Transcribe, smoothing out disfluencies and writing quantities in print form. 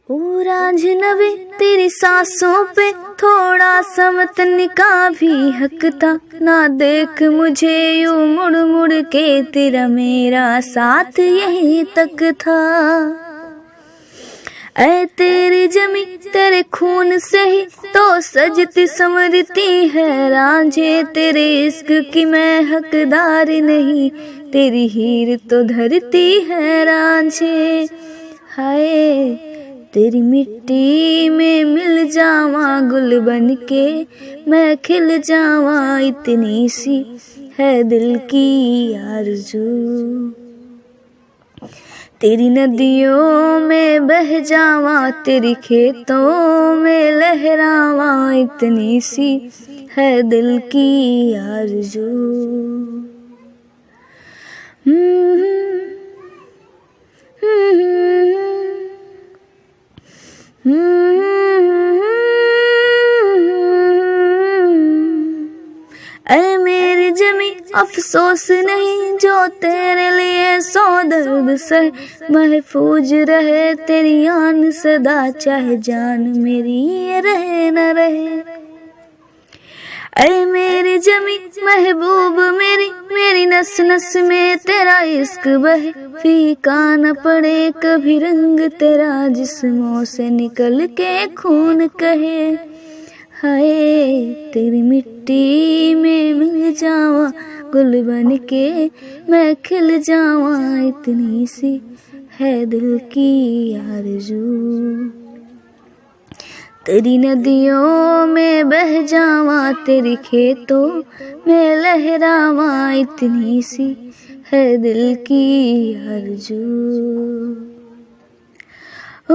ओ रांझनवे तेरी सांसों पे थोड़ा समतन का भी हक था। ना देख मुझे यूं मुड़ मुड़ के, तेरा मेरा साथ यहीं तक था। ऐ तेरी जमी तेरे खून से ही तो सजती संवरती है रांझे, तेरे इश्क की मैं हकदार नहीं, तेरी हीर तो धरती है रांझे। हाय तेरी मिट्टी में मिल जावा गुल बन के, मैं खिल जावा इतनी सी है दिल की आरज़ू। तेरी नदियों में बह जावा, तेरी खेतों में लहरावा, इतनी सी है दिल की आरज़ू। ऐ मेरी जमी अफसोस नहीं जो तेरे लिए सौ दर्द सहे, महफूज रहे तेरी आन सदा, चाहे जान मेरी ये रहे न रहे। ऐ मेरी जमी महबूब मेरी, मेरी नस नस में तेरा इश्क बहे, फीका न पड़े कभी रंग तेरा, जिस्मों से निकल के खून कहे। हाय तेरी मिट्टी में मिल जावा गुल बन के, मैं खिल जावा इतनी सी है दिल की आरज़ू। तेरी नदियों में बह जावा, तेरी खेतों में लहरावा, इतनी सी है दिल की आरज़ू। ओ